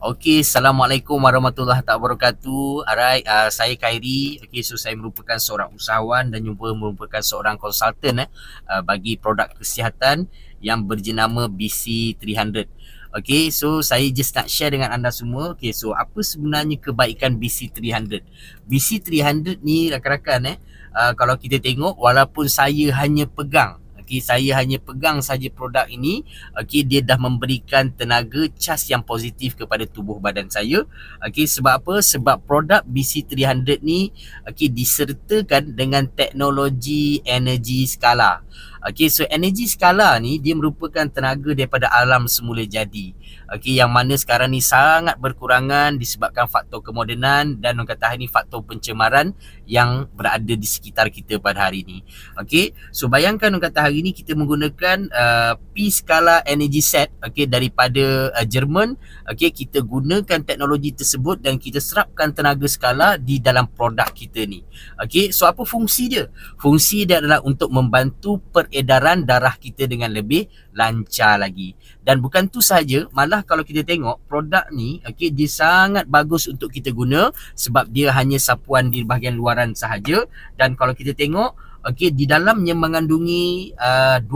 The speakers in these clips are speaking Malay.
Okey, Assalamualaikum warahmatullahi wabarakatuh. Alright, saya Khairi. Okey, so saya merupakan seorang usahawan dan juga merupakan seorang konsultan bagi produk kesihatan yang berjenama BC300. Okey, so saya just nak share dengan anda semua. Okey, so apa sebenarnya kebaikan BC300? BC300 ni rakan-rakan kalau kita tengok, walaupun saya hanya pegang, saya hanya pegang saja produk ini. Dia dah memberikan tenaga cas yang positif kepada tubuh badan saya. Sebab apa? Sebab produk BC300 ni disertakan dengan teknologi energi skala. So energi skala ni dia merupakan tenaga daripada alam semula jadi. Yang mana sekarang ni sangat berkurangan disebabkan faktor kemodenan dan orang kata hari ni faktor pencemaran yang berada di sekitar kita pada hari ni. So bayangkan orang kata hari ni kita menggunakan P skala energy set daripada Jerman. Kita gunakan teknologi tersebut dan kita serapkan tenaga skala di dalam produk kita ni. So apa fungsi dia? Fungsi dia adalah untuk membantu peredaran darah kita dengan lebih lancar lagi. Dan bukan tu sahaja, malah kalau kita tengok produk ni dia sangat bagus untuk kita guna sebab dia hanya sapuan di bahagian luaran sahaja. Dan kalau kita tengok di dalamnya mengandungi 12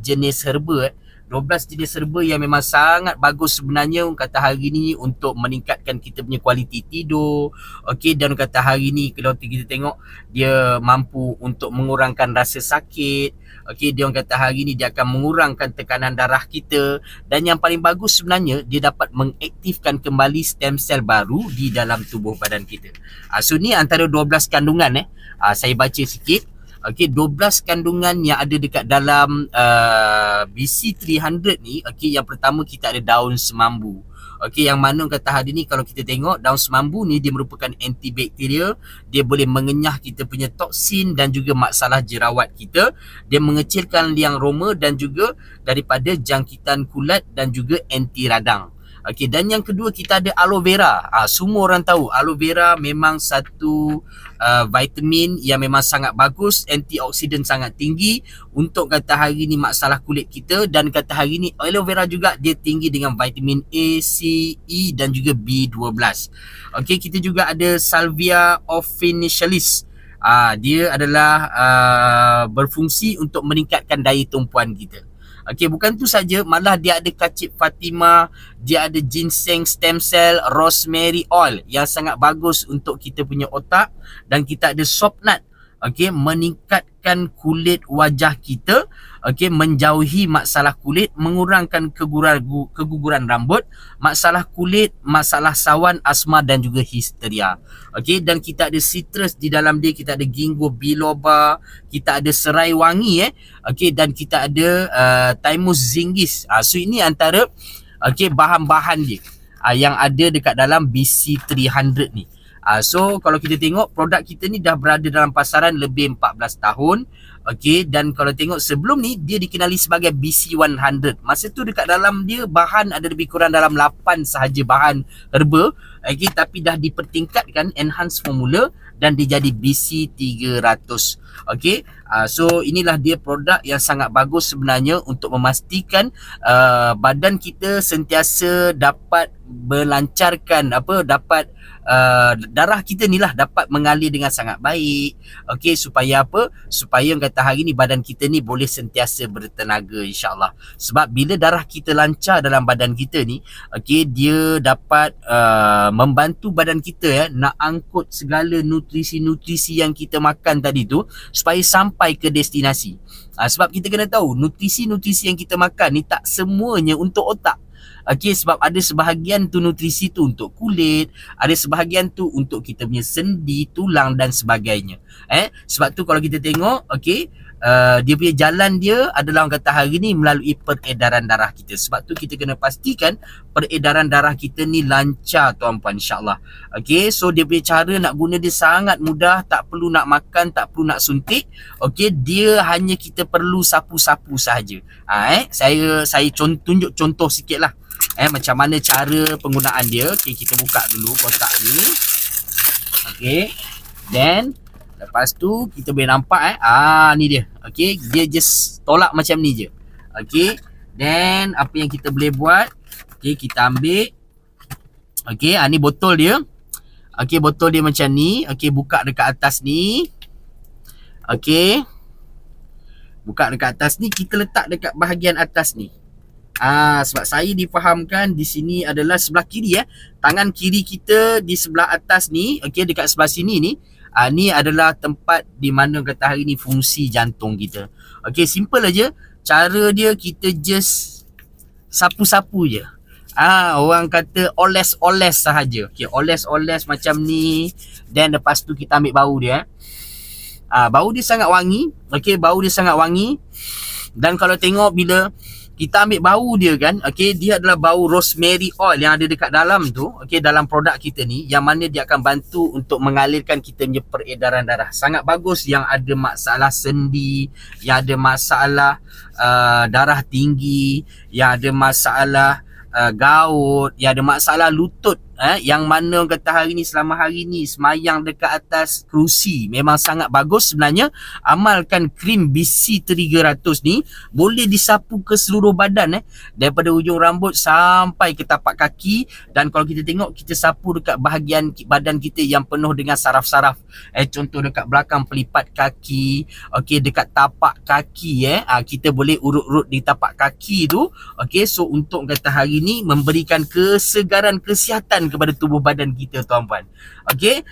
jenis herba 12 jenis herba yang memang sangat bagus sebenarnya orang kata hari ni untuk meningkatkan kita punya kualiti tidur. Dan orang kata hari ni kalau kita tengok dia mampu untuk mengurangkan rasa sakit. Dia orang kata hari ni dia akan mengurangkan tekanan darah kita. Dan yang paling bagus sebenarnya dia dapat mengaktifkan kembali stem cell baru di dalam tubuh badan kita. So ni antara 12 kandungan saya baca sikit. 12 kandungan yang ada dekat dalam BC300 ni. Yang pertama kita ada daun semambu. Yang mana kata hari ni kalau kita tengok daun semambu ni dia merupakan antibakteria. Dia boleh mengenyah kita punya toksin dan juga masalah jerawat kita. Dia mengecilkan liang roma dan juga daripada jangkitan kulat dan juga anti radang. Dan yang kedua kita ada aloe vera. Semua orang tahu aloe vera memang satu vitamin yang memang sangat bagus, antioksidan sangat tinggi untuk kata hari ni masalah kulit kita. Dan kata hari ni aloe vera juga dia tinggi dengan vitamin A, C, E dan juga B12. Kita juga ada Salvia officinalis. Dia adalah berfungsi untuk meningkatkan daya tumpuan kita. Bukan tu saja, malah dia ada kacip Fatima, dia ada ginseng stem cell, rosemary oil yang sangat bagus untuk kita punya otak. Dan kita ada soap nut, meningkatkan kulit wajah kita, menjauhi masalah kulit, mengurangkan keguguran rambut, masalah kulit, masalah sawan, asma dan juga histeria. Dan kita ada citrus di dalam dia, kita ada ginkgo biloba, kita ada serai wangi dan kita ada thymus zingisk. So ini antara bahan-bahan dia yang ada dekat dalam BC300 ni. So kalau kita tengok produk kita ni dah berada dalam pasaran lebih 14 tahun. Dan kalau tengok sebelum ni dia dikenali sebagai BC100. Masa tu dekat dalam dia bahan ada lebih kurang dalam 8 sahaja bahan herba. Tapi dah dipertingkatkan, enhance formula dan dia jadi BC300. So inilah dia produk yang sangat bagus sebenarnya untuk memastikan badan kita sentiasa dapat melancarkan dapat darah kita ni lah dapat mengalir dengan sangat baik. Supaya apa? Supaya orang kata hari ni badan kita ni boleh sentiasa bertenaga, insyaAllah. Sebab bila darah kita lancar dalam badan kita ni, dia dapat membantu badan kita nak angkut segala nutrisi-nutrisi yang kita makan tadi tu supaya sampai ke destinasi. Sebab kita kena tahu nutrisi-nutrisi yang kita makan ni tak semuanya untuk otak. Sebab ada sebahagian tu nutrisi tu untuk kulit, ada sebahagian tu untuk kita punya sendi, tulang dan sebagainya. Sebab tu kalau kita tengok dia punya jalan dia adalah orang kata hari ni melalui peredaran darah kita. Sebab tu kita kena pastikan peredaran darah kita ni lancar tuan-puan, insyaAllah. So dia punya cara nak guna dia sangat mudah. Tak perlu nak makan, tak perlu nak suntik. Dia hanya kita perlu sapu-sapu sahaja. Saya tunjuk contoh sikit lah macam mana cara penggunaan dia. Kita buka dulu kotak ni. Then lepas tu kita boleh nampak ni dia. Dia just tolak macam ni je. Then apa yang kita boleh buat, kita ambil Okey, ni botol dia. Okey, botol dia macam ni. Okey, buka dekat atas ni. Okey. Buka dekat atas ni, kita letak dekat bahagian atas ni. Sebab saya difahamkan di sini adalah sebelah kiri tangan kiri kita di sebelah atas ni, okey, dekat sebelah sini ni. Ni adalah tempat di mana kata hari ni fungsi jantung kita. Okey, simple aja. Cara dia kita just sapu-sapu je. Orang kata oles-oles sahaja. Okey, oles-oles macam ni. Then lepas tu kita ambil bau dia. Bau dia sangat wangi. Okey, bau dia sangat wangi. Dan kalau tengok bila kita ambil bau dia kan, okey, dia adalah bau rosemary oil yang ada dekat dalam tu, okey, dalam produk kita ni, yang mana dia akan bantu untuk mengalirkan kita punya peredaran darah. Sangat bagus yang ada masalah sendi, yang ada masalah darah tinggi, yang ada masalah gout, yang ada masalah lutut, yang mana kata hari ni, selama hari ni semayang dekat atas kerusi, memang sangat bagus sebenarnya. Amalkan krim BC 300 ni, boleh disapu ke seluruh badan, daripada ujung rambut sampai ke tapak kaki. Dan kalau kita tengok, kita sapu dekat bahagian badan kita yang penuh dengan saraf-saraf. Contoh dekat belakang pelipat kaki, okey, dekat tapak kaki, kita boleh urut-urut di tapak kaki tu. Okey, so untuk kata hari ni memberikan kesegaran, kesihatan kepada tubuh badan kita, tuan-puan. Okey,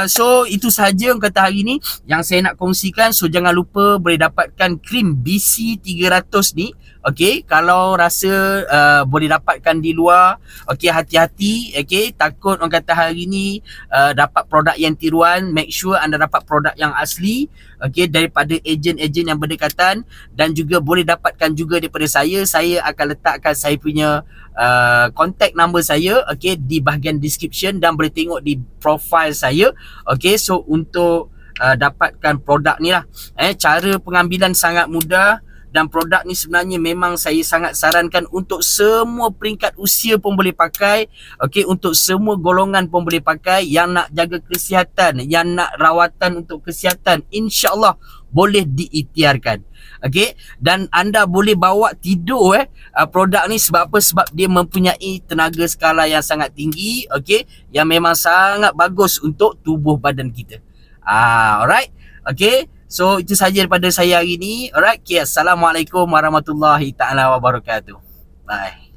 so itu sahaja kata hari ni yang saya nak kongsikan. So jangan lupa boleh dapatkan krim BC 300 ni. Okey, kalau rasa boleh dapatkan di luar, okey, hati-hati. Okey, takut orang kata hari ni dapat produk yang tiruan. Make sure anda dapat produk yang asli, okey, daripada ejen-ejen yang berdekatan. Dan juga boleh dapatkan juga daripada saya. Saya akan letakkan saya punya contact number saya, okey, di bahagian description, dan boleh tengok di profile saya. Okey, so untuk dapatkan produk ni lah. Cara pengambilan sangat mudah. Dan produk ni sebenarnya memang saya sangat sarankan untuk semua peringkat usia pun boleh pakai. Okey, untuk semua golongan pun boleh pakai. Yang nak jaga kesihatan, yang nak rawatan untuk kesihatan, insya-Allah boleh diikhtiarkan. Okey, dan anda boleh bawa tidur produk ni. Sebab apa? Sebab dia mempunyai tenaga skala yang sangat tinggi, okey, yang memang sangat bagus untuk tubuh badan kita. Alright. Okey, so itu sahaja daripada saya hari ni. Alright, okay, Assalamualaikum warahmatullahi taala wabarakatuh. Bye.